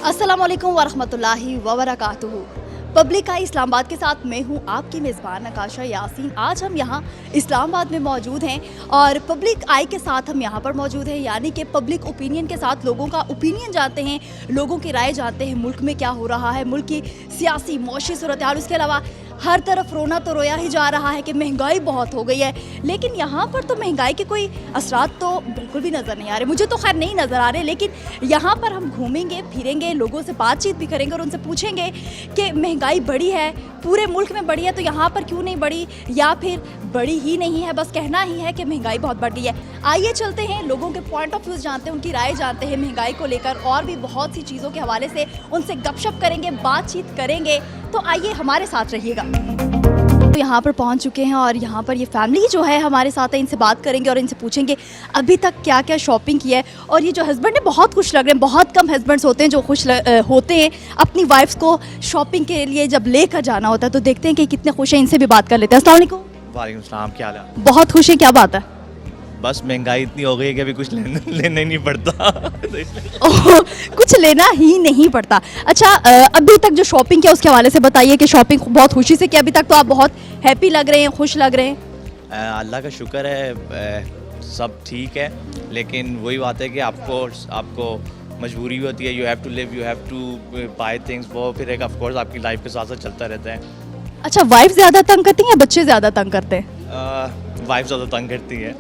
अस्सलाम वालेकुम वरहमतुल्लाहि वबरकातुहू। पब्लिक आई इस्लामाबाद के साथ मैं हूं आपकी मेज़बान नकाशा यासीन। आज हम यहां इस्लामाबाद में मौजूद हैं और पब्लिक आई के साथ हम यहां पर मौजूद हैं, यानी कि पब्लिक ओपिनियन के साथ लोगों का ओपिनियन जानते हैं, लोगों की राय जानते हैं, मुल्क में क्या हो रहा है, मुल्क की सियासी मौशी सूरत हाल। उसके अलावा हर तरफ रोना तो रोया ही जा रहा है कि महंगाई बहुत हो गई है, लेकिन यहाँ पर तो महंगाई के कोई असरात तो बिल्कुल भी नज़र नहीं आ रहे। मुझे तो खैर नहीं नज़र आ रहे, लेकिन यहाँ पर हम घूमेंगे फिरेंगे, लोगों से बातचीत भी करेंगे और उनसे पूछेंगे कि महंगाई बढ़ी है, पूरे मुल्क में बढ़ी है तो यहाँ पर क्यों नहीं बढ़ी, या फिर बढ़ी ही नहीं है, बस कहना ही है कि महंगाई बहुत बढ़ रही है। आइए चलते हैं, लोगों के पॉइंट ऑफ व्यू जानते हैं, उनकी राय जानते हैं महंगाई को लेकर और भी बहुत सी चीज़ों के हवाले से उनसे गपशप करेंगे, बातचीत करेंगे। तो आइए हमारे साथ रहिएगा। तो यहाँ पर पहुँच चुके हैं और यहाँ पर ये फैमिली जो है हमारे साथ है, इनसे बात करेंगे और इनसे पूछेंगे अभी तक क्या क्या शॉपिंग की है। और ये जो हस्बैंड है बहुत खुश लग रहे हैं, बहुत कम हस्बैंड्स होते हैं जो खुश होते हैं अपनी वाइफ्स को शॉपिंग के लिए जब लेकर जाना होता है। तो देखते हैं कि कितने खुश हैं, इनसे भी बात कर लेते हैं। अस्सलाम वालेकुम। वालेकुम सलाम, क्या हाल है? बहुत खुश है, क्या बात है? बस महंगाई इतनी हो गई है कि अभी कुछ लेना ही नहीं पड़ता। कुछ लेना ही नहीं पड़ता। अच्छा, अभी तक जो शॉपिंग किया उसके हवाले से बताइए कि शॉपिंग बहुत खुशी से किया अभी तक, तो आप बहुत हैप्पी लग रहे हैं, खुश लग रहे हैं? अल्लाह का शुक्र है, सब ठीक है, लेकिन वही बात है कि आपको मजबूरी भी होती है। You have to live, you have to buy things, वो फिर एक ऑफ कोर्स आपकी लाइफ के साथ साथ चलता रहता है। अच्छा, वाइफ ज़्यादा तंग करती हैं या बच्चे ज़्यादा तंग करते हैं? वाइफ ज़्यादा तंग करती है।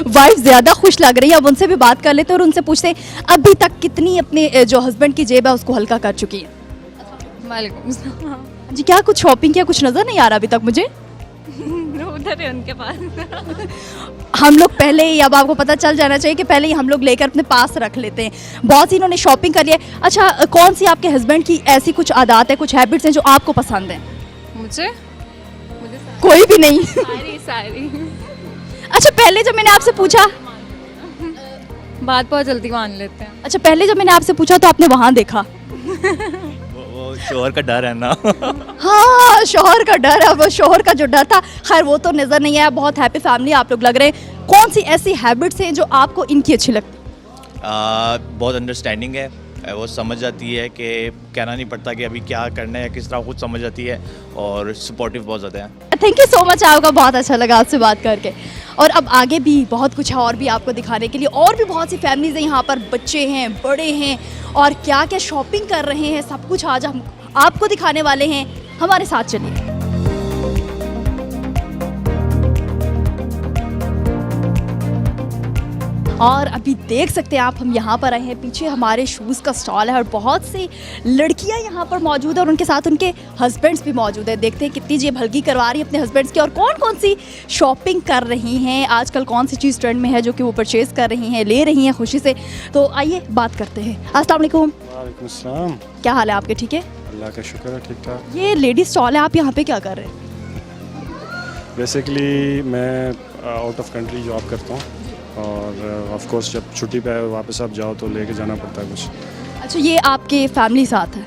वाइफ ज़्यादा खुश लग रही है, अब उनसे भी बात कर लेते हैं और उनसे पूछते हैं अभी तक कितनी अपने जो हस्बैंड की जेब है उसको हल्का कर चुकी है। वालेकुम सलाम। जी, क्या कुछ शॉपिंग किया? कुछ नज़र नहीं आ रहा अभी तक मुझे। उधर है उनके पास। हम लोग पहले ही, अब आपको पता चल जाना चाहिए कि पहले ही हम लोग लेकर अपने पास रख लेते हैं। बहुत सी इन्होंने शॉपिंग कर लिया। अच्छा, कौन सी आपके हस्बैंड की ऐसी कुछ आदत है, कुछ हैबिट्स हैं जो आपको पसंद हैं? मुझे कोई भी नहीं। सारी अच्छा, पहले जब मैंने आपसे पूछा, बात बहुत जल्दी मान लेते हैं। अच्छा पहले जब मैंने आपसे पूछा तो आपने वहाँ देखा। वो शोहर का डर है ना। हाँ, शोहर का डर है, वो शोहर का जो डर था खैर वो तो नज़र नहीं आया। बहुत हैप्पी फैमिली आप लोग लग रहे हैं। कौन सी ऐसी हैबिट्स हैं जो आपको इनकी अच्छी लगती? बहुत अंडरस्टैंडिंग है, वो समझ जाती है कि कहना नहीं पड़ता कि अभी क्या करना है, किस तरह खुद समझ जाती है और सपोर्टिव बहुत ज़्यादा है। थैंक यू सो मच, आपका बहुत अच्छा लगा आपसे बात करके। और अब आगे भी बहुत कुछ है और भी आपको दिखाने के लिए, और भी बहुत सी फैमिलीज हैं यहाँ पर, बच्चे हैं, बड़े हैं, और क्या क्या शॉपिंग कर रहे हैं, सब कुछ आज हम आपको दिखाने वाले हैं। हमारे साथ चलिए। और अभी देख सकते हैं आप, हम यहाँ पर आए हैं, पीछे हमारे शूज़ का स्टॉल है और बहुत सी लड़कियाँ यहाँ पर मौजूद है और उनके साथ उनके हस्बैंड्स भी मौजूद है। देखते हैं कितनी जेब हल्की करवा रही है अपने हस्बैंड्स की और कौन कौन सी शॉपिंग कर रही हैं, आजकल कौन सी चीज़ ट्रेंड में है जो कि वो परचेज़ कर रही हैं, ले रही हैं खुशी से। तो आइए बात करते हैं। अस्सलाम वालेकुम। वालेकुम सलाम। क्या हाल है आपके? ठीक है, अल्लाह का शुक्र है, ठीक ठाक। ये लेडीज़ स्टॉल है, आप यहाँ पे क्या कर रहे हैं? बेसिकली मैं आउट ऑफ कंट्री जॉब करता हूँ और ऑफ कोर्स जब छुट्टी पे वापस आप जाओ तो लेके जाना पड़ता है कुछ। अच्छा, ये आपके फैमिली साथ है?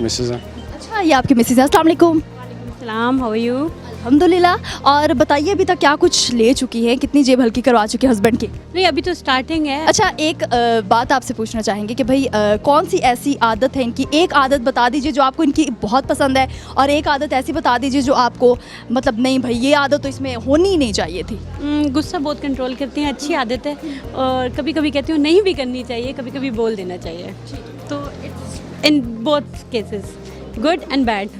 मिसेज़ हैं। अच्छा, ये आपके मिसेज है। अस्सलाम वालेकुम। सलाम, हाउ आर यू? अल्हम्दुलिल्लाह। और बताइए अभी तक क्या कुछ ले चुकी है, कितनी जेब हल्की करवा चुकी है हस्बैंड की? नहीं, अभी तो स्टार्टिंग है। अच्छा, एक बात आपसे पूछना चाहेंगे कि भाई कौन सी ऐसी आदत है इनकी, एक आदत बता दीजिए जो आपको इनकी बहुत पसंद है और एक आदत ऐसी बता दीजिए जो आपको मतलब नहीं भाई ये आदत तो इसमें होनी ही नहीं चाहिए थी। गुस्सा बहुत कंट्रोल करती हैं, अच्छी आदत है, और कभी कभी कहती हूँ नहीं भी करनी चाहिए, कभी कभी बोल देना चाहिए। तो it's in both cases good and bad.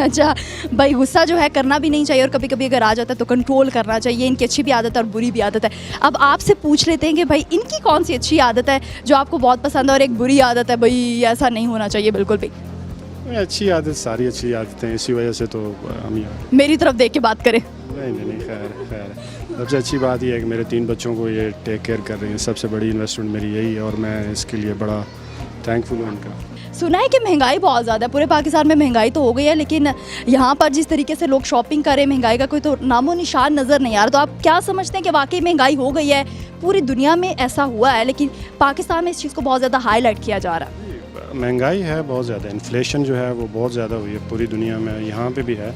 अच्छा भाई, गुस्सा जो है करना भी नहीं चाहिए और कभी कभी अगर आ जाता है तो कंट्रोल करना चाहिए। इनकी अच्छी भी आदत है और बुरी भी आदत है। अब आपसे पूछ लेते हैं कि भाई इनकी कौन सी अच्छी आदत है जो आपको बहुत पसंद है और एक बुरी आदत है भाई ऐसा नहीं होना चाहिए बिल्कुल भी। अच्छी आदत, सारी अच्छी आदतें, इसी वजह से तो हम यहाँ। मेरी तरफ देख के बात करें। नहीं, खैर सबसे अच्छी बात यह है कि मेरे 3 बच्चों को ये टेक केयर कर रही है। सबसे बड़ी इन्वेस्टमेंट मेरी यही है और मैं इसके लिए बड़ा थैंकफुल हूँ इनका। सुना है कि महंगाई बहुत ज़्यादा है, पूरे पाकिस्तान में महंगाई तो हो गई है, लेकिन यहाँ पर जिस तरीके से लोग शॉपिंग करें महंगाई का कोई तो नामो निशान नज़र नहीं आ रहा। तो आप क्या समझते हैं कि वाकई महंगाई हो गई है? पूरी दुनिया में ऐसा हुआ है लेकिन पाकिस्तान में इस चीज़ को बहुत ज़्यादा हाईलाइट किया जा रहा है। महंगाई है बहुत ज़्यादा, इन्फ्लेशन जो है वो बहुत ज़्यादा हुई है पूरी दुनिया में, यहाँ पे भी है।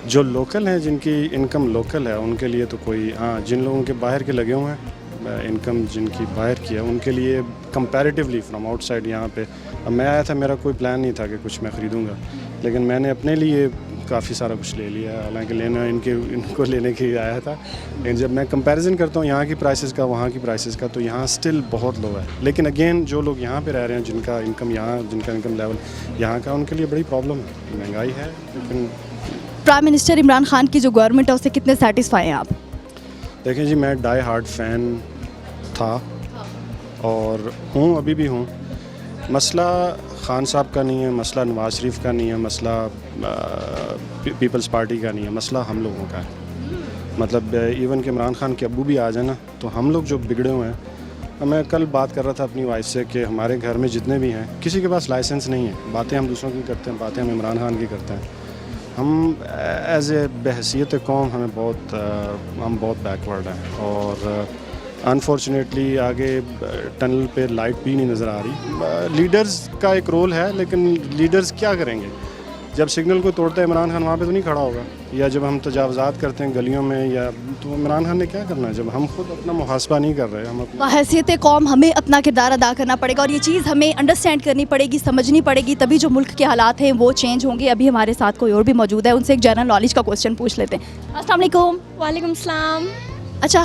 जो लोकल हैं, जिनकी इनकम लोकल है, उनके लिए तो कोई, हाँ, जिन लोगों के बाहर के लगे हुए हैं इनकम जिनकी बाहर की है उनके लिए कंपैरेटिवली फ्रॉम आउटसाइड यहाँ पे, अब मैं आया था, मेरा कोई प्लान नहीं था कि कुछ मैं ख़रीदूँगा, लेकिन मैंने अपने लिए काफ़ी सारा कुछ ले लिया, हालांकि लेना इनको लेने के लिए आया था, लेकिन जब मैं कंपैरिजन करता हूँ यहाँ की प्राइसेस का वहाँ की प्राइसेस का, तो यहाँ स्टिल बहुत लो है। लेकिन अगेन जो लोग यहाँ पे रह रहे हैं, जिनका इनकम लेवल यहाँ का, उनके लिए बड़ी प्रॉब्लम है, महंगाई है। लेकिन प्राइम मिनिस्टर इमरान खान की जो गवर्नमेंट है उससे कितने सेटिस्फाई हैं आप? देखें जी, मैं डाई हार्ड फ़ैन था और हूँ, अभी भी हूँ। मसला खान साहब का नहीं है, मसला नवाज़ शरीफ का नहीं है, मसला पीपल्स पार्टी का नहीं है, मसला हम लोगों का है। मतलब इवन कि इमरान खान के अब्बू भी आ जाए ना, तो हम लोग जो बिगड़े हुए हैं। मैं कल बात कर रहा था अपनी वाइफ से कि हमारे घर में जितने भी हैं, किसी के पास लाइसेंस नहीं है, बातें हम दूसरों की करते हैं, बातें हम इमरान खान की करते हैं। हम एज ए बहसीत कौम हम बहुत बैकवर्ड हैं और अनफॉर्चुनेटली आगे टनल पे लाइट भी नहीं नज़र आ रही। लीडर्स का एक रोल है, लेकिन लीडर्स क्या करेंगे? जब सिग्नल को तोड़ता है इमरान खान, वहाँ पे तो नहीं खड़ा होगा, या जब हम तजावज़ात करते हैं गलियों में, या तो इमरान खान ने क्या करना है जब हम खुद अपना मुहासबा नहीं कर रहे? हम अपना हैसियत कौम हमें अपना किरदार अदा करना पड़ेगा और ये चीज़ हमें अंडरस्टैंड करनी पड़ेगी, समझनी पड़ेगी, तभी जो मुल्क के हालात हैं वो चेंज होंगे। अभी हमारे साथ कोई और भी मौजूद है, उनसे एक जनरल नॉलेज का क्वेश्चन पूछ लेते हैं। अस्सलाम वालेकुम। वालेकुम सलाम। अच्छा,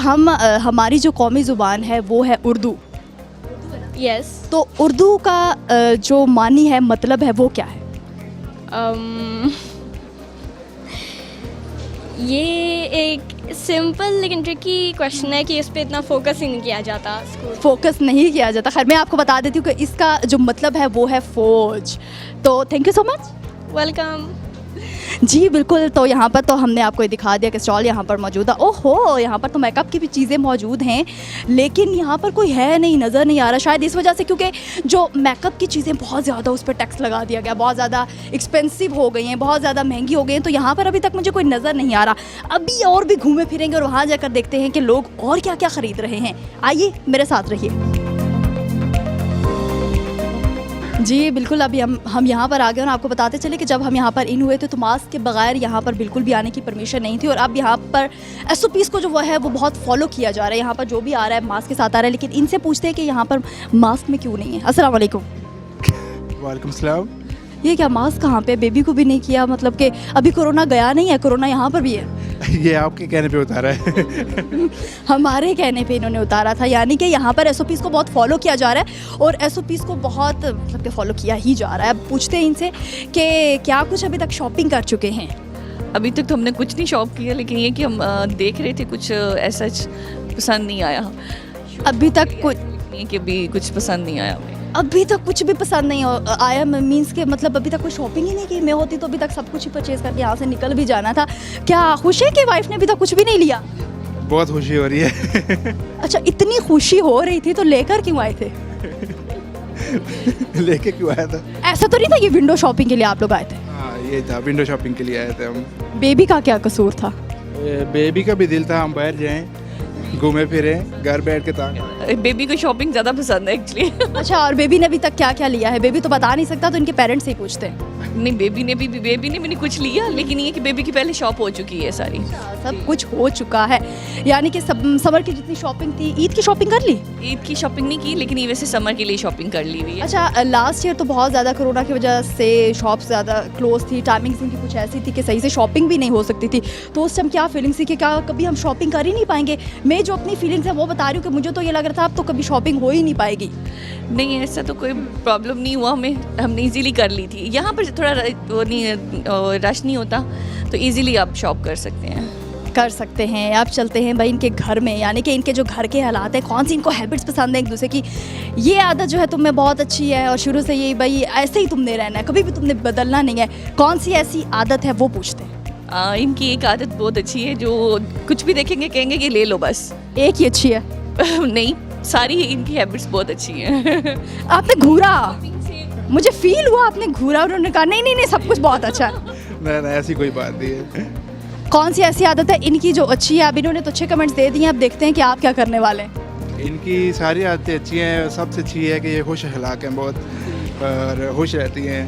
हमारी जो कौमी ज़ुबान है वो है उर्दू। यस। तो उर्दू का जो मानी है, मतलब है, वो क्या है? ये एक सिंपल लेकिन ट्रिकी क्वेश्चन है कि इस पे इतना फोकस ही नहीं किया जाता स्कूल। फोकस नहीं किया जाता। खैर, मैं आपको बता देती हूँ कि इसका जो मतलब है वो है फ़ौज। तो thank you so much. Welcome. जी बिल्कुल। तो यहाँ पर तो हमने आपको ये दिखा दिया कि स्टॉल यहाँ पर मौजूद है। ओहो, यहाँ पर तो मेकअप की भी चीज़ें मौजूद हैं, लेकिन यहाँ पर कोई है नहीं, नज़र नहीं आ रहा। शायद इस वजह से क्योंकि जो मेकअप की चीज़ें बहुत ज़्यादा उस पर टैक्स लगा दिया गया, बहुत ज़्यादा एक्सपेंसिव हो गई हैं, बहुत ज़्यादा महंगी हो गई हैं, तो यहाँ पर अभी तक मुझे कोई नज़र नहीं आ रहा। अभी और भी घूमे फिरेंगे और वहाँ जाकर देखते हैं कि लोग और क्या क्या ख़रीद रहे हैं। आइए मेरे साथ रहिए। जी बिल्कुल। अभी हम यहाँ पर आ गए और आपको बताते चले कि जब हम यहाँ पर इन हुए थे तो मास्क के बगैर यहाँ पर बिल्कुल भी आने की परमिशन नहीं थी, और अब यहाँ पर SOPs को जो वो है वो बहुत फॉलो किया जा रहा है। यहाँ पर जो भी आ रहा है मास्क के साथ आ रहा है, लेकिन इनसे पूछते हैं कि यहाँ पर मास्क में क्यों नहीं है। अस्सलाम वालेकुम। वालेकुम सलाम। ये क्या मास्क कहाँ पे? बेबी को भी नहीं किया, मतलब कि अभी कोरोना गया नहीं है, कोरोना यहाँ पर भी है। ये आपके कहने पे उतारा है। हमारे कहने पे इन्होंने उतारा था, यानी कि यहाँ पर SOPs को बहुत फॉलो किया जा रहा है और SOPs को बहुत मतलब कि फॉलो किया ही जा रहा है। अब पूछते हैं इनसे कि क्या कुछ अभी तक शॉपिंग कर चुके हैं? अभी तक तो हमने कुछ नहीं शॉप किया, लेकिन ये कि हम देख रहे थे, कुछ ऐसा पसंद नहीं आया। अभी तक कुछ नहीं कि अभी कुछ पसंद नहीं आया हमें। अभी तक कुछ भी पसंद नहीं आया मीन्स के मतलब अभी तक कोई शॉपिंग ही नहीं की। मैं होती तो अभी तक सब कुछ ही परचेज़ करके यहाँ से निकल भी जाना था। क्या खुश है कि वाइफ ने अभी तक कुछ भी नहीं लिया? बहुत खुशी हो रही है। अच्छा, इतनी खुशी हो रही थी तो लेकर क्यों आए थे? लेके क्यों आया था? ऐसा तो नहीं था ये विंडो शॉपिंग के लिए आप लोग आए थे? हाँ, ये था, विंडो शॉपिंग के लिए आए थे हम। बेबी का क्या कसूर था? बेबी का भी दिल था हम बाहर जाएं, घूमे फिरे, घर बैठ के था। बेबी को शॉपिंग ज़्यादा पसंद है एक्चुअली। अच्छा, और बेबी ने अभी तक क्या क्या लिया है? बेबी तो बता नहीं सकता, तो इनके पेरेंट्स से ही पूछते हैं। नहीं, बेबी ने भी कुछ लिया, लेकिन ये कि बेबी की पहले शॉप हो चुकी है सारी। सब कुछ हो चुका है, यानी कि समर की जितनी शॉपिंग थी। ईद की शॉपिंग कर ली? ईद की शॉपिंग नहीं की, लेकिन ये वैसे समर के लिए शॉपिंग कर ली हुई है। अच्छा, लास्ट ईयर तो बहुत ज़्यादा कोरोना की वजह से शॉप्स ज़्यादा क्लोज थी, टाइमिंग्स इनकी कुछ ऐसी थी कि सही से शॉपिंग भी नहीं हो सकती थी। तो उस टाइम क्या फीलिंग्स थी कि क्या कभी हम शॉपिंग कर ही नहीं पाएंगे? मैं जो अपनी फीलिंग्स है वो बता रही हूँ कि मुझे तो ये लग रहा था अब तो कभी शॉपिंग हो ही नहीं पाएगी। नहीं, ऐसा तो कोई प्रॉब्लम नहीं हुआ हमें, हमने इजीली कर ली थी। यहाँ पर थोड़ा वो नहीं रश नहीं होता, तो इजीली आप शॉप कर सकते हैं। आप चलते हैं भाई इनके घर में, यानी कि इनके जो घर के हालात हैं, कौन सी इनको हैबिट्स पसंद है एक दूसरे की। ये आदत जो है तुम में बहुत अच्छी है और शुरू से यही भाई ऐसे ही तुमने रहना है, कभी भी तुमने बदलना नहीं है। कौन सी ऐसी आदत है वो पूछते हैं। इनकी एक आदत बहुत अच्छी है, जो कुछ भी देखेंगे कहेंगे कि ले लो बस। एक ही अच्छी है? नहीं, सारी इनकी हैबिट्स बहुत अच्छी हैं। आपने घूरा, मुझे फील हुआ आपने घूरा, उन्होंने कहा नहीं नहीं नहीं सब कुछ बहुत अच्छा है। नहीं, ऐसी कोई बात नहीं है। कौन सी ऐसी आदत है इनकी जो अच्छी है? अब इन्होंने तो अच्छे कमेंट्स दे दिए हैं, अब देखते हैं कि आप क्या करने वाले हैं। इनकी सारी आदतें अच्छी हैं। सबसे अच्छी है कि ये खुश अखलाक हैं बहुत, और खुश रहती हैं,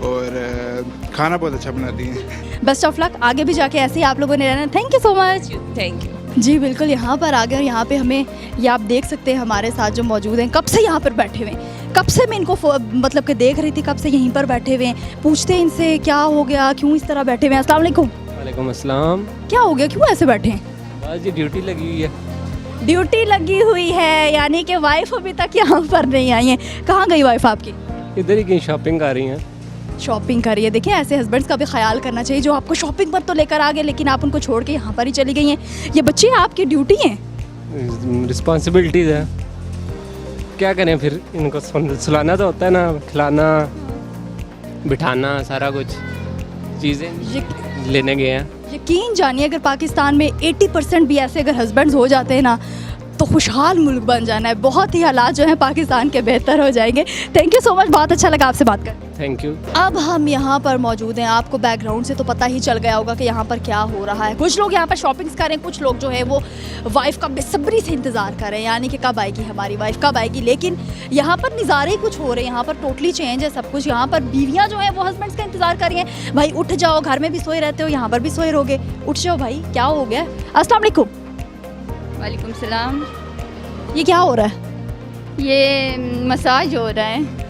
और खाना बहुत अच्छा बनाती हैं। बेस्ट ऑफ लक, आगे भी जाके ऐसे ही आप लोगों ने रहना। Thank you so much. Thank you. जी बिल्कुल, यहाँ पर आ गए और यहाँ पे हमें ये आप देख सकते हैं हमारे साथ जो मौजूद हैं, कब से यहाँ पर बैठे हुए हैं, कब से मैं इनको मतलब कि देख रही थी, कब से यहीं पर बैठे हुए हैं। पूछते हैं इनसे क्या हो गया, क्यों इस तरह बैठे हुए हैं। अस्सलाम वालेकुम। वालेकुम अस्सलाम। क्या हो गया, क्यों ऐसे बैठे हैं? बस जी ड्यूटी लगी हुई है। ड्यूटी लगी हुई है, यानी कि वाइफ अभी तक यहाँ पर नहीं आई है। कहाँ गई वाइफ आपकी? इधर ही कहीं शॉपिंग कर रही हैं। शॉपिंग कर रही है। देखिए ऐसे हस्बैंड्स का भी ख्याल करना चाहिए जो आपको शॉपिंग पर तो लेकर आ गए लेकिन आप उनको छोड़ के यहाँ पर ही चली गई हैं। ये बच्चे आपकी ड्यूटी है, रिस्पॉन्सिबिलिटीज़ है, क्या करें फिर, इनको सुलाना तो होता है ना, खिलाना बिठाना सारा कुछ चीज़ें लेने गए हैं। यकीन जानिए अगर पाकिस्तान में 80% भी ऐसे अगर हस्बैंड्स हो जाते हैं ना तो खुशहाल मुल्क बन जाना है। बहुत ही हालात जो हैं पाकिस्तान के बेहतर हो जाएंगे। थैंक यू सो मच, बहुत अच्छा लगा आपसे बात कर। Thank you. अब हम यहाँ पर मौजूद हैं, आपको बैकग्राउंड से तो पता ही चल गया होगा कि यहाँ पर क्या हो रहा है। कुछ लोग यहाँ पर शॉपिंग्स कर रहे हैं, कुछ लोग जो है वो वाइफ का बेसब्री से इंतज़ार कर रहे हैं, यानी कि कब आएगी हमारी वाइफ, कब आएगी। लेकिन यहाँ पर नज़ारे ही कुछ हो रहे हैं, यहाँ पर टोटली चेंज है सब कुछ। यहाँ पर बीवियाँ जो हैं वो हस्बैंड्स का इंतज़ार कर रही हैं, भाई उठ जाओ, घर में भी सोए रहते हो, यहाँ पर भी सोए रहोगे, उठ जाओ भाई, क्या हो गया। अस्सलाम वालेकुम। वालेकुम सलाम। ये क्या हो रहा है? ये मसाज हो रहा है।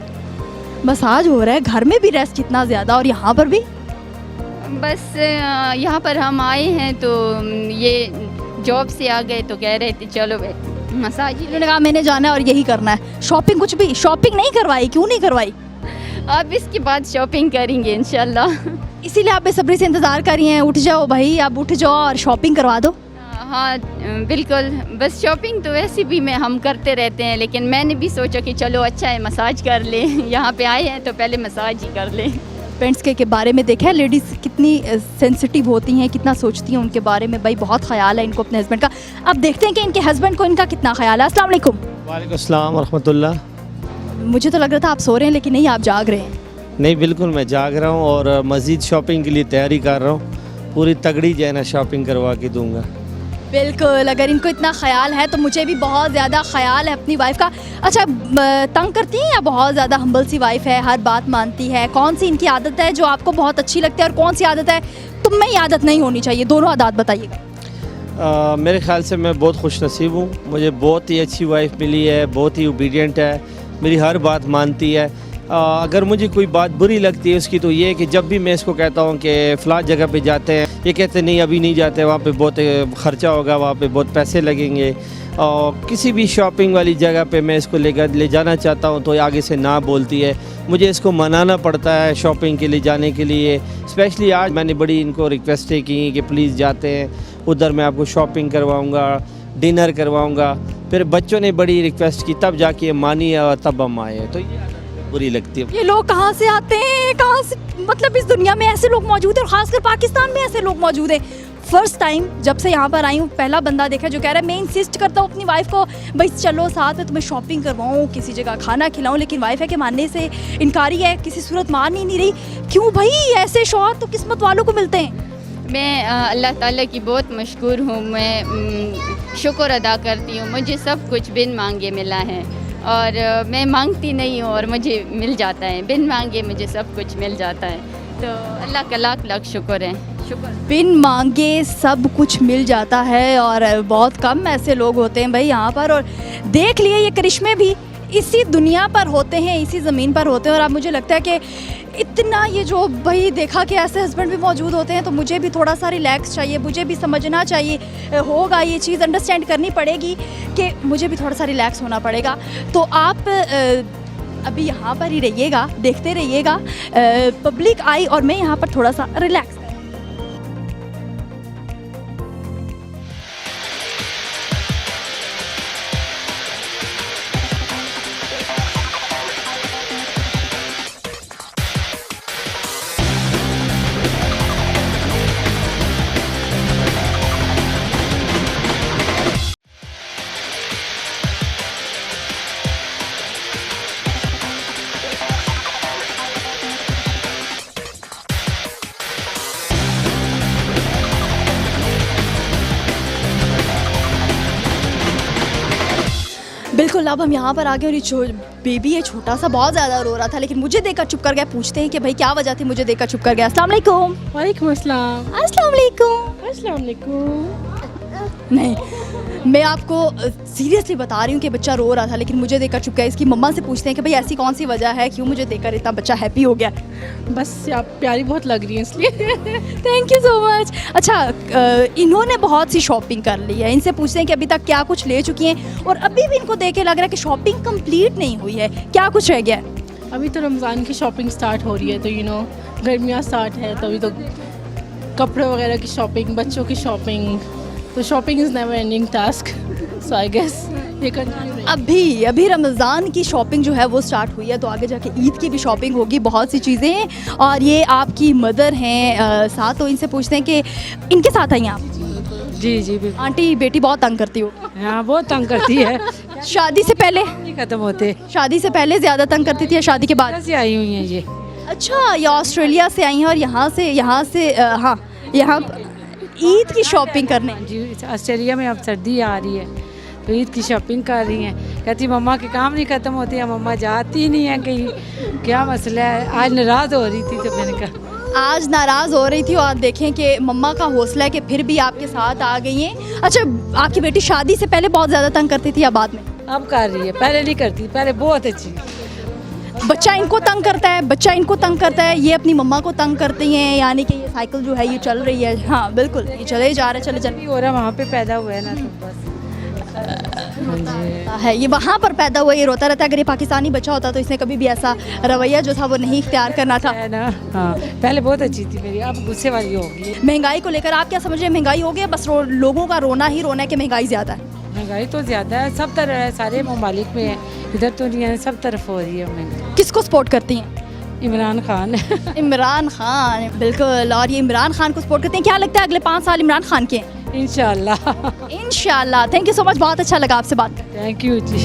मसाज हो रहा है, घर में भी रेस्ट कितना ज़्यादा और यहाँ पर भी। बस यहाँ पर हम आए हैं तो ये जॉब से आ गए तो कह रहे थे चलो भाई मसाज ही इन्होंने कहा मैंने जाना है और यही करना है। शॉपिंग कुछ भी शॉपिंग नहीं करवाई, क्यों नहीं करवाई? अब इसके बाद शॉपिंग करेंगे इंशाल्लाह। इसीलिए आप बेसब्री से इंतज़ार कर रही हैं। उठ जाओ भाई, आप उठ जाओ और शॉपिंग करवा दो। हाँ बिल्कुल, बस शॉपिंग तो वैसे भी हम करते रहते हैं, लेकिन मैंने भी सोचा कि चलो अच्छा है मसाज कर लें, यहाँ पे आए हैं तो पहले मसाज ही कर लें। पेरेंट्स के बारे में देखा है लेडीज़ कितनी सेंसिटिव होती हैं, कितना सोचती हैं उनके बारे में। भाई बहुत ख्याल है इनको अपने हस्बैंड का। अब देखते हैं कि इनके हस्बैंड को इनका कितना ख्याल है। अस्सलाम वालेकुम। वालेकुम अस्सलाम रहमतुल्लाह। मुझे तो लग रहा था आप सो रहे हैं, लेकिन नहीं, आप जाग रहे हैं। नहीं बिल्कुल मैं जाग रहा हूँ और मज़ीद शॉपिंग के लिए तैयारी कर रहा हूँ। पूरी तगड़ी जो है ना शॉपिंग करवा के दूँगा। बिल्कुल, अगर इनको इतना ख्याल है तो मुझे भी बहुत ज़्यादा ख्याल है अपनी वाइफ का। अच्छा, तंग करती हैं या बहुत ज़्यादा हम्बल सी वाइफ है, हर बात मानती है? कौन सी इनकी आदत है जो आपको बहुत अच्छी लगती है और कौन सी आदत है तुम में ये आदत नहीं होनी चाहिए? दोनों आदत बताइएगा। मेरे ख्याल से मैं बहुत खुश नसीब हूँ, मुझे बहुत ही अच्छी वाइफ मिली है, बहुत ही ओबीडियंट है, मेरी हर बात मानती है। अगर मुझे कोई बात बुरी लगती है उसकी तो ये है कि जब भी मैं इसको कहता हूँ कि फ़लाँ जगह पे जाते हैं, ये कहते नहीं अभी नहीं जाते, वहाँ पे बहुत ख़र्चा होगा, वहाँ पे बहुत पैसे लगेंगे। और किसी भी शॉपिंग वाली जगह पे मैं इसको ले जाना चाहता हूँ तो ये आगे से ना बोलती है, मुझे इसको मनाना पड़ता है शॉपिंग के लिए जाने के लिए। स्पेशली आज मैंने बड़ी इनको रिक्वेस्टें की कि प्लीज़ जाते हैं उधर, मैं आपको शॉपिंग करवाऊँगा, डिनर करवाऊँगा। फिर बच्चों ने बड़ी रिक्वेस्ट की, तब जाके मानी और तब हम आए। तो ये बुरी लगती है। ये लोग कहाँ से आते हैं, कहाँ से, मतलब इस दुनिया में ऐसे लोग मौजूद हैं और ख़ासकर पाकिस्तान में ऐसे लोग मौजूद हैं। फर्स्ट टाइम जब से यहाँ पर आई हूँ पहला बंदा देखा जो कह रहा है मैं इंसिस्ट करता हूँ अपनी वाइफ को, भाई चलो साथ में तुम्हें शॉपिंग करवाऊँ, किसी जगह खाना खिलाऊँ, लेकिन वाइफ है कि मानने से इनकारी है, किसी सूरत मान ही नहीं रही। क्यों भाई, ऐसे शौहर तो किस्मत वालों को मिलते हैं। मैं अल्लाह ताला की बहुत मशकूर हूँ, मैं शुक्र अदा करती हूँ, मुझे सब कुछ बिन मांगे मिला है और मैं मांगती नहीं हूँ और मुझे मिल जाता है, बिन मांगे मुझे सब कुछ मिल जाता है। तो अल्लाह का लाख लाख शुक्र है। शुक्र। बिन मांगे सब कुछ मिल जाता है और बहुत कम ऐसे लोग होते हैं भाई यहाँ पर। और देख लिए ये करिश्मे भी इसी दुनिया पर होते हैं, इसी ज़मीन पर होते हैं। और अब मुझे लगता है कि इतना ये जो भाई देखा कि ऐसे हस्बैंड भी मौजूद होते हैं तो मुझे भी थोड़ा सा रिलैक्स चाहिए, मुझे भी समझना चाहिए होगा, ये चीज़ अंडरस्टैंड करनी पड़ेगी कि मुझे भी थोड़ा सा रिलैक्स होना पड़ेगा। तो आप अभी यहाँ पर ही रहिएगा, देखते रहिएगा पब्लिक आई और मैं यहाँ पर थोड़ा सा रिलैक्स। बिल्कुल, अब हम यहाँ पर आ गए और ये जो बेबी है छोटा सा बहुत ज़्यादा रो रहा था, लेकिन मुझे देखकर चुप कर गया। पूछते हैं कि भाई क्या वजह थी, मुझे देखकर चुप कर गया। अस्सलाम वालेकुम। वालेकुम अस्सलाम। अस्सलाम वालेकुम। अस्सलाम वालेकुम। नहीं, मैं आपको सीरियसली बता रही हूँ कि बच्चा रो रहा था लेकिन मुझे देखकर चुप गया। इसकी मम्मा से पूछते हैं कि भाई ऐसी कौन सी वजह है, क्यों मुझे देखकर इतना बच्चा हैप्पी हो गया? बस आप प्यारी बहुत लग रही हैं इसलिए। Thank you so much. अच्छा, इन्होंने बहुत सी शॉपिंग कर ली है, इनसे पूछते हैं कि अभी तक क्या कुछ ले चुकी हैं और अभी भी इनको देख के लग रहा है कि शॉपिंग कंप्लीट नहीं हुई है, क्या कुछ रह गया है? अभी तो रमज़ान की शॉपिंग स्टार्ट हो रही है, तो गर्मियाँ स्टार्ट है, तो अभी तो कपड़े वगैरह की शॉपिंग, बच्चों की शॉपिंग, तो shopping is never ending task, so I guess ये कंटिन्यू। अभी रमज़ान की शॉपिंग जो है वो स्टार्ट हुई है, तो आगे जाके ईद की भी शॉपिंग होगी, बहुत सी चीज़ें हैं। और ये आपकी मदर हैं साथ, तो इनसे पूछते हैं कि इनके साथ आई हैं आप? जी जी बिल्कुल। आंटी बेटी बहुत तंग करती हो? हाँ बहुत तंग करती है। शादी से पहले? नहीं ख़त्म होते। शादी से पहले ज़्यादा तंग करती थी या शादी के बाद? से आई हुई हैं ये। अच्छा, ये ऑस्ट्रेलिया से आई हैं और यहाँ से हाँ, यहाँ ईद की शॉपिंग करने। जी, ऑस्ट्रेलिया में अब सर्दी आ रही है तो ईद की शॉपिंग कर रही हैं। कहती मम्मा के काम नहीं ख़त्म होते हैं, मम्मा जाती नहीं है कहीं, क्या मसला है? आज नाराज़ हो रही थी तो मैंने कहा आज नाराज़ हो रही थी और देखें कि मम्मा का हौसला है कि फिर भी आपके साथ आ गई हैं। अच्छा, आपकी बेटी शादी से पहले बहुत ज़्यादा तंग करती थी या बाद में? अब कर रही है, पहले नहीं करती, पहले बहुत अच्छी। बच्चा इनको तंग करता है, ये अपनी मम्मा को तंग करती हैं, यानी कि ये साइकिल जो है ये चल रही है। हाँ बिल्कुल, ये चले जा रहे चले हो रहा वहाँ पे पैदा हुआ है ना, तो बस है, ये वहाँ पर पैदा हुआ, ये रोता रहता है। अगर ये पाकिस्तानी बच्चा होता तो इसने कभी भी ऐसा रवैया जो था वो नहीं इख्तियार करना था, है ना। हाँ पहले बहुत अच्छी थी मेरी, अब गुस्से वाली हो गई है। महंगाई को लेकर आप क्या समझ रहे हैं? महंगाई हो गई, बस लोगों का रोना ही रोना है कि महंगाई ज़्यादा है? महंगाई तो ज़्यादा है, सब तरह है, सारे ममालिक में है, इधर तो नहीं है, सब तरफ हो रही है महंगाई। किसको सपोर्ट करती हैं? इमरान खान। इमरान खान, बिल्कुल। और ये इमरान खान को सपोर्ट करते हैं, क्या लगता है अगले 5 साल इमरान खान के हैं? इंशाल्लाह। इंशाल्लाह। थैंक यू सो मच, बहुत अच्छा लगा आपसे बात करके। थैंक यू जी।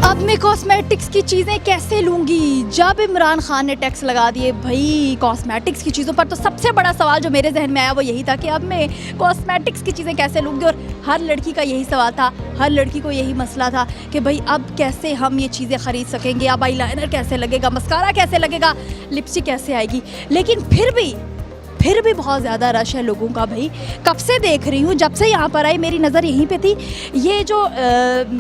अब मैं कॉस्मेटिक्स की चीज़ें कैसे लूँगी जब इमरान खान ने टैक्स लगा दिए? भाई कॉस्मेटिक्स की चीज़ों पर तो सबसे बड़ा सवाल जो मेरे जहन में आया वो यही था कि अब मैं कॉस्मेटिक्स की चीज़ें कैसे लूँगी। और हर लड़की का यही सवाल था, हर लड़की को यही मसला था कि भाई अब कैसे हम ये चीज़ें ख़रीद सकेंगे, अब आई लाइनर कैसे लगेगा, मस्कारा कैसे लगेगा, लिपस्टिक कैसे आएगी। लेकिन फिर भी बहुत ज़्यादा रश है लोगों का। भाई कब से देख रही हूँ, जब से यहाँ पर आई मेरी नज़र यहीं पे थी। ये जो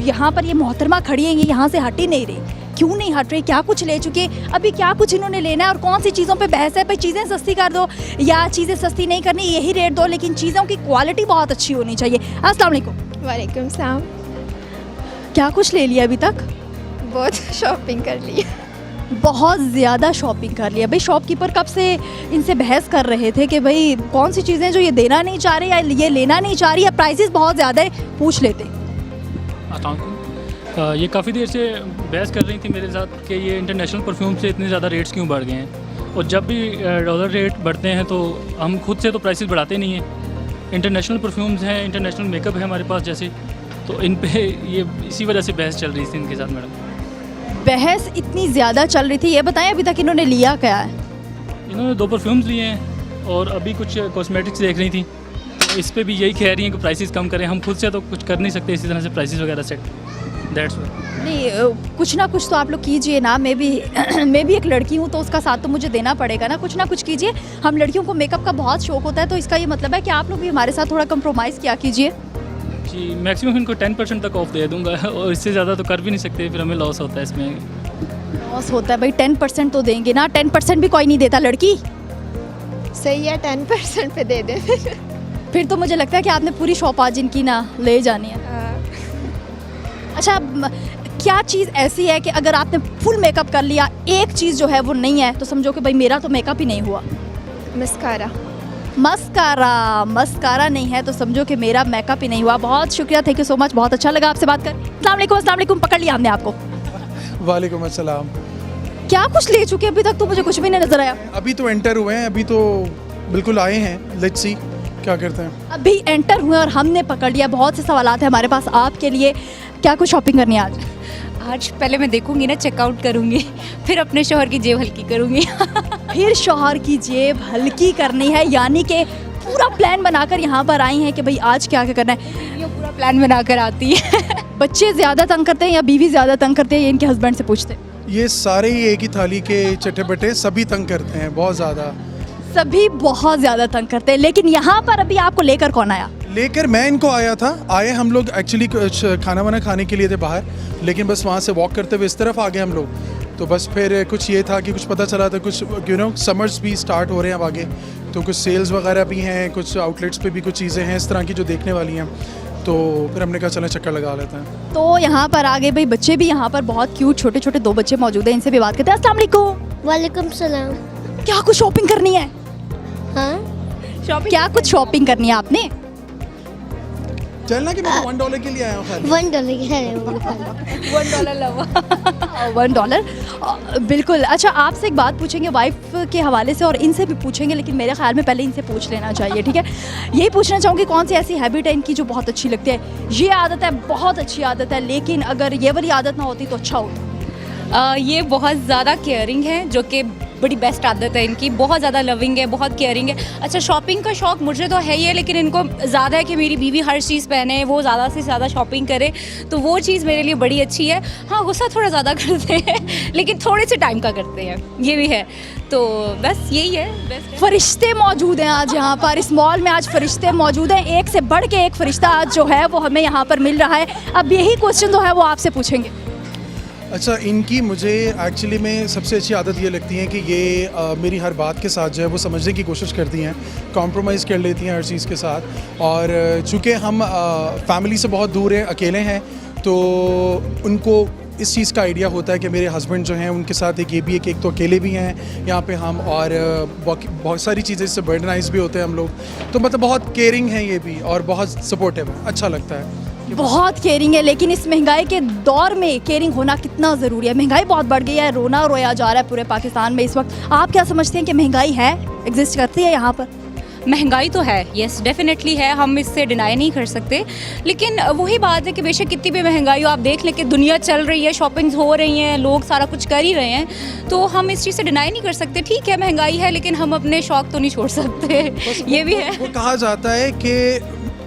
यहाँ पर ये मोहतरमा खड़ी हैं, ये यहाँ से हट ही नहीं रही। क्यों नहीं हट रही? क्या कुछ ले चुके, अभी क्या कुछ इन्होंने लेना है और कौन सी चीज़ों पे बहस है? भाई चीज़ें सस्ती कर दो या चीज़ें सस्ती नहीं करनी, यही रेट दो, लेकिन चीज़ों की क्वालिटी बहुत अच्छी होनी चाहिए। अस्सलाम वालेकुम। वालेकुम सलाम। क्या कुछ ले लिया अभी तक? बहुत शॉपिंग कर ली। बहुत ज़्यादा शॉपिंग कर लिया। भाई शॉपकीपर कब से इनसे बहस कर रहे थे कि भाई कौन सी चीज़ें जो ये देना नहीं चाह रही या ये लेना नहीं चाह रही या प्राइसेस बहुत ज़्यादा है, पूछ लेते। ये काफ़ी देर से बहस कर रही थी मेरे साथ कि ये इंटरनेशनल परफ्यूम से इतने ज़्यादा रेट्स क्यों बढ़ गए हैं, और जब भी डॉलर रेट बढ़ते हैं तो हम खुद से तो प्राइसेस बढ़ाते नहीं हैं। इंटरनेशनल परफ्यूम्स हैं, इंटरनेशनल मेकअप है हमारे पास जैसे, तो इन पे ये इसी वजह से बहस चल रही थी इनके साथ। मैडम बहस इतनी ज़्यादा चल रही थी, ये बताएं अभी तक इन्होंने लिया क्या है? इन्होंने 2 परफ्यूम्स लिए हैं और अभी कुछ कॉस्मेटिक्स देख रही थी, तो इस पे भी यही कह रही हैं कि प्राइसेस कम करें। हम खुद से तो कुछ कर नहीं सकते इसी तरह से प्राइसेस वगैरह सेट, दैट्स व्हाई। नहीं, कुछ ना कुछ तो आप लोग कीजिए ना। मैं भी एक लड़की हूँ तो उसका साथ तो मुझे देना पड़ेगा ना कुछ कीजिए। हम लड़कियों को मेकअप का बहुत शौक होता है, तो इसका ये मतलब है कि आप लोग भी हमारे साथ थोड़ा कंप्रोमाइज़ किया कीजिए। जी, मैक्सिमम इनको 10% तक ऑफ दे दूंगा और इससे ज़्यादा तो कर भी नहीं सकते, फिर हमें लॉस होता है इसमें। लॉस होता है भाई, 10% तो देंगे ना। 10% भी कोई नहीं देता लड़की। सही है, 10% पे दे दे। फिर तो मुझे लगता है कि आपने पूरी शॉप आज इनकी ना ले जानी है। अच्छा, क्या चीज़ ऐसी है कि अगर आपने फुल मेकअप कर लिया, एक चीज़ जो है वो नहीं है, तो समझो कि भाई मेरा तो मेकअप ही नहीं हुआ? मस्कारा नहीं है तो समझो कि मेरा मेकअप ही नहीं हुआ। बहुत शुक्रिया, थैंक यू सो मच, बहुत अच्छा लगा आपसे बात कर। अस्सलाम वालेकुम। पकड़ लिया हमने आपको। वालेकुम अस्सलाम। क्या कुछ ले चुके अभी तक? तो मुझे कुछ भी नहीं नजर आया। अभी तो एंटर हुए हैं, अभी तो बिल्कुल आए हैं, लेट्स सी क्या करते हैं। अभी एंटर हुए और हमने पकड़ लिया। बहुत से सवालात हैं हमारे पास आपके लिए। क्या कुछ शॉपिंग करनी है आज पहले मैं देखूंगी ना, चेकआउट करूंगी, फिर अपने शौहर की जेब हल्की करूंगी। फिर शौहर की जेब हल्की करनी है, यानी कि पूरा प्लान बनाकर यहाँ पर आई हैं कि भाई आज क्या क्या करना है। ये पूरा प्लान बनाकर आती है। बच्चे ज़्यादा तंग करते हैं या बीवी ज़्यादा तंग करते हैं, ये इनके हस्बैंड से पूछते हैं। ये सारे ही एक ही थाली के चट्टे बट्टे सभी तंग करते हैं बहुत ज़्यादा। सभी बहुत ज़्यादा तंग करते हैं, लेकिन यहाँ पर अभी आपको लेकर कौन आया? लेकर मैं इनको आया था। आए हम लोग एक्चुअली कुछ खाना वाना खाने के लिए थे बाहर, लेकिन बस वहाँ से वॉक करते हुए इस तरफ आ गए हम लोग। तो बस फिर कुछ ये था कि कुछ पता चला था, कुछ समर्स भी स्टार्ट हो रहे हैं अब आगे, तो कुछ सेल्स वगैरह भी हैं, कुछ आउटलेट्स पे भी कुछ चीज़ें हैं इस तरह की जो देखने वाली हैं। तो फिर हमने कहा चलें चक्कर लगा लेते हैं। तो यहाँ पर आगे भाई बच्चे भी यहाँ पर बहुत क्यूट छोटे छोटे 2 बच्चे मौजूद हैं, इनसे भी बात करते हैं। अस्सलाम वालेकुम। वालेकुम सलाम। क्या कुछ शॉपिंग करनी है? हाँ, क्या कुछ शॉपिंग करनी है आपने? चलना कि मैं तो $1 के लिए आया हूँ खाली। $1 की है $1 लवा। $1 बिल्कुल। अच्छा, आपसे एक बात पूछेंगे वाइफ के हवाले से और इनसे भी पूछेंगे, लेकिन मेरे ख्याल में पहले इनसे पूछ लेना चाहिए, ठीक है? यही पूछना चाहूँगी कौन सी ऐसी हैबिट है इनकी जो बहुत अच्छी लगती है? ये आदत है, बहुत अच्छी आदत है, लेकिन अगर ये वाली आदत ना होती तो अच्छा होता। ये बहुत ज़्यादा केयरिंग है, जो कि बड़ी बेस्ट आदत है इनकी। बहुत ज़्यादा लविंग है, बहुत केयरिंग है। अच्छा, शॉपिंग का शौक़ मुझे तो है ही है, लेकिन इनको ज़्यादा है कि मेरी बीवी हर चीज़ पहने, वो ज़्यादा से ज़्यादा शॉपिंग करे, तो वो चीज़ मेरे लिए बड़ी अच्छी है। हाँ, गुस्सा थोड़ा ज़्यादा करते हैं, लेकिन थोड़े से टाइम का करते हैं, ये भी है। तो बस यही है, बेस्ट। फरिश्ते मौजूद हैं आज यहाँ पर, इस मॉल में आज फरिश्ते मौजूद हैं, एक से बढ़ के एक फरिश्ता आज जो है वो हमें यहाँ पर मिल रहा है। अब यही क्वेश्चन जो है वो आपसे पूछेंगे। अच्छा, इनकी मुझे एक्चुअली में सबसे अच्छी आदत ये लगती है कि ये मेरी हर बात के साथ जो है वो समझने की कोशिश करती हैं, कॉम्प्रोमाइज़ कर लेती हैं हर चीज़ के साथ। और चूँकि हम फैमिली से बहुत दूर हैं, अकेले हैं, तो उनको इस चीज़ का आइडिया होता है कि मेरे हस्बैंड जो हैं उनके साथ एक ये भी एक तो अकेले भी हैं यहाँ पे हम, और बहुत सारी चीज़ें इससे बर्डनाइज भी होते हैं हम लोग। तो मतलब बहुत केयरिंग है ये भी और बहुत सपोर्टिव है, अच्छा लगता है। बहुत केयरिंग है, लेकिन इस महंगाई के दौर में केयरिंग होना कितना ज़रूरी है? महंगाई बहुत बढ़ गई है, रोना रोया जा रहा है पूरे पाकिस्तान में इस वक्त। आप क्या समझते हैं कि महंगाई है, एग्जिस्ट करती है यहाँ पर? महंगाई तो है, यस डेफिनेटली है, हम इससे डिनाई नहीं कर सकते। लेकिन वही बात है कि बेशक कितनी भी महंगाई हो, आप देख लें कि दुनिया चल रही है, शॉपिंग्स हो रही हैं, लोग सारा कुछ कर ही रहे हैं, तो हम इस चीज़ से डिनाई नहीं कर सकते। ठीक है, महंगाई है, लेकिन हम अपने शौक़ तो नहीं छोड़ सकते, ये भी है। वो कहा जाता है कि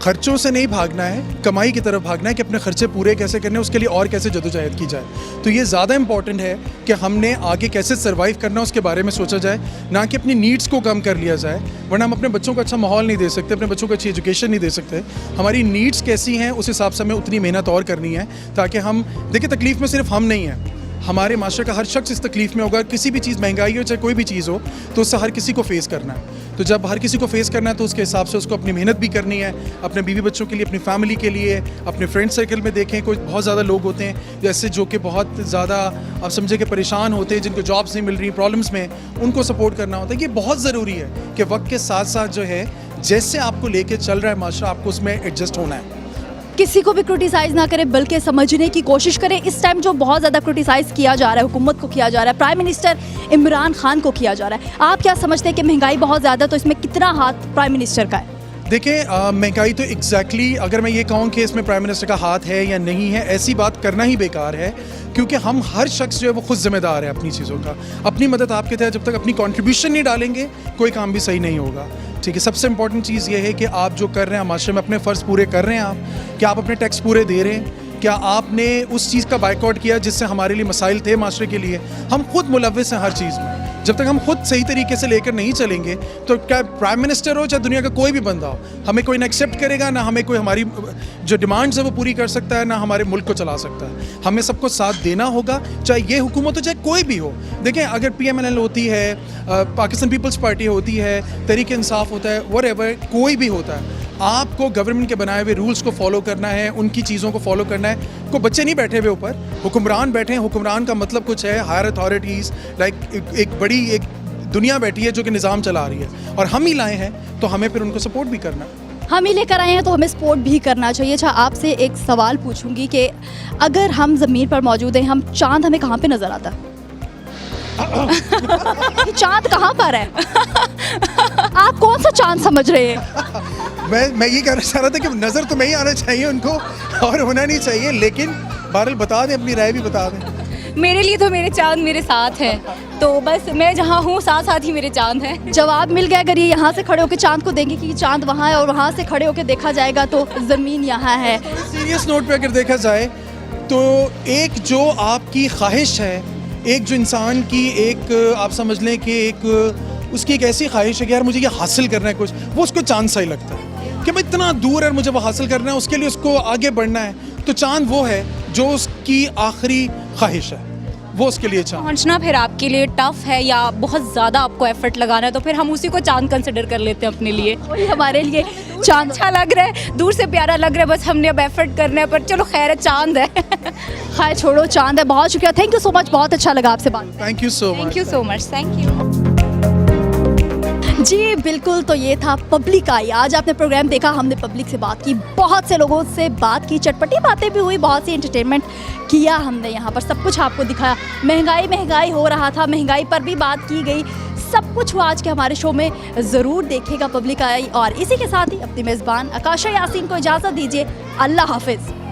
खर्चों से नहीं भागना है, कमाई की तरफ भागना है, कि अपने खर्चे पूरे कैसे करने हैं, उसके लिए और कैसे जदोजहद की जाए। तो ये ज़्यादा इंपॉर्टेंट है कि हमने आगे कैसे सर्वाइव करना है उसके बारे में सोचा जाए, ना कि अपनी नीड्स को कम कर लिया जाए। वरना हम अपने बच्चों को अच्छा माहौल नहीं दे सकते, अपने बच्चों को अच्छी एजुकेशन नहीं दे सकते। हमारी नीड्स कैसी हैं उस हिसाब से हमें उतनी मेहनत और करनी है, ताकि हम देखिए तकलीफ़ में सिर्फ हम नहीं हैं, हमारे माशरे का हर शख्स इस तकलीफ़ में होगा। किसी भी चीज़ महंगाई हो चाहे कोई भी चीज़ हो, तो उससे हर किसी को फेस करना है। तो जब हर किसी को फेस करना है तो उसके हिसाब से उसको अपनी मेहनत भी करनी है, अपने बीवी बच्चों के लिए, अपनी फैमिली के लिए। अपने फ्रेंड सर्कल में देखें, कोई बहुत ज़्यादा लोग होते हैं जैसे जो कि बहुत ज़्यादा आप समझे कि परेशान होते हैं, जिनको जॉब्स नहीं मिल रही, प्रॉब्लम्स में, उनको सपोर्ट करना होता है। ये बहुत ज़रूरी है कि वक्त के साथ साथ जो है जैसे आपको लेके चल रहा है माशरा, आपको उसमें एडजस्ट होना है। किसी को भी क्रिटिसाइज़ ना करें, बल्कि समझने की कोशिश करें। इस टाइम जो बहुत ज़्यादा क्रिटिसाइज़ किया जा रहा है, हुकूमत को किया जा रहा है, प्राइम मिनिस्टर इमरान खान को किया जा रहा है, आप क्या समझते हैं कि महंगाई बहुत ज़्यादा, तो इसमें कितना हाथ प्राइम मिनिस्टर का है? देखिए, महंगाई तो एग्जैक्टली अगर मैं ये कहूँ कि इसमें प्राइम मिनिस्टर का हाथ है या नहीं है, ऐसी बात करना ही बेकार है, क्योंकि हम हर शख्स जो है वो खुद जिम्मेदार है अपनी चीज़ों का। अपनी मदद आपके तहत जब तक अपनी कंट्रीब्यूशन नहीं डालेंगे, कोई काम भी सही नहीं होगा। ठीक है, सबसे इंपॉर्टेंट चीज़ ये है कि आप जो कर रहे हैं माशरे में, अपने फ़र्ज़ पूरे कर रहे हैं आप, क्या आप अपने टैक्स पूरे दे रहे हैं, क्या आपने उस चीज़ का बाइकआउट किया जिससे हमारे लिए मसाइल थे माशरे के लिए। हम खुद मुलव्विस हैं हर चीज़ में। जब तक हम खुद सही तरीके से लेकर नहीं चलेंगे, तो क्या प्राइम मिनिस्टर हो चाहे दुनिया का कोई भी बंदा हो, हमें कोई ना एक्सेप्ट करेगा, ना हमें कोई हमारी जो डिमांड्स है वो पूरी कर सकता है, ना हमारे मुल्क को चला सकता है। हमें सबको साथ देना होगा, चाहे ये हुकूमत हो चाहे कोई भी हो। देखें, अगर PMNL होती है, पाकिस्तान पीपल्स पार्टी होती है, तहरीक इंसाफ होता है, व्हाटएवर कोई भी होता है, आपको गवर्नमेंट के बनाए हुए रूल्स को फॉलो करना है, उनकी चीज़ों को फॉलो करना है। कोई बच्चे नहीं बैठे हुए ऊपर, हुक्मरान बैठे हैं। हुक्मरान का मतलब कुछ है, हायर अथॉरिटीज़ लाइक एक बड़ी एक दुनिया बैठी है जो कि निज़ाम चला रही है, और हम ही लाए हैं, तो हमें फिर उनको सपोर्ट भी करना है। हम ही लेकर आए हैं तो हमें सपोर्ट भी करना चाहिए। अच्छा, आपसे एक सवाल पूछूंगी कि अगर हम ज़मीन पर मौजूद हैं, हम चांद हमें कहाँ पे नज़र आता है? ये चांद कहाँ पर है? आप कौन सा चांद समझ रहे हैं? मैं ये कहना चाह रहा था कि नज़र तो नहीं आना चाहिए उनको और होना नहीं चाहिए, लेकिन बहरहाल बता दें, अपनी राय भी बता दें। मेरे लिए तो मेरे चांद मेरे साथ हैं, तो बस मैं जहाँ हूँ साथ साथ ही मेरे चांद हैं। जवाब मिल गया। अगर ये यहाँ से खड़े होकर चांद को देंगे कि चांद वहाँ है, और वहाँ से खड़े होकर देखा जाएगा तो ज़मीन यहाँ है। सीरियस नोट पे अगर देखा जाए तो एक जो आपकी ख्वाहिश है, एक जो इंसान की एक आप समझ लें कि एक उसकी एक ऐसी ख्वाहिश है कि यार मुझे ये हासिल करना है कुछ, वो उसको चांद सा ही लगता है कि मैं इतना दूर है, मुझे वो हासिल करना है, उसके लिए उसको आगे बढ़ना है। तो चांद वो है जो उसकी आखिरी ख्वाहिश है, वो उसके लिए चांद। पहुंचना फिर आपके लिए टफ है या बहुत ज़्यादा आपको एफर्ट लगाना है, तो फिर हम उसी को चांद कंसिडर कर लेते हैं अपने लिए। वही हमारे लिए चांद अच्छा लग रहा है, दूर से प्यारा लग रहा है, बस हमने अब एफर्ट करना है, पर चलो खैर है, चांद है। खैर छोड़ो, चांद है। बहुत शुक्रिया, थैंक यू सो मच, बहुत अच्छा लगा आपसे बात। Thank you so much. Thank you so much, thank you. जी बिल्कुल, तो ये था पब्लिक आई। आज आपने प्रोग्राम देखा, हमने पब्लिक से बात की, बहुत से लोगों से बात की, चटपटी बातें भी हुई, बहुत सी एंटरटेनमेंट किया हमने यहाँ पर, सब कुछ आपको दिखाया। महंगाई हो रहा था, महंगाई पर भी बात की गई, सब कुछ हुआ आज के हमारे शो में। ज़रूर देखिएगा पब्लिक आई। और इसी के साथ ही अपनी मेज़बान आकाशा यासीन को इजाज़त दीजिए। अल्लाह हाफिज़।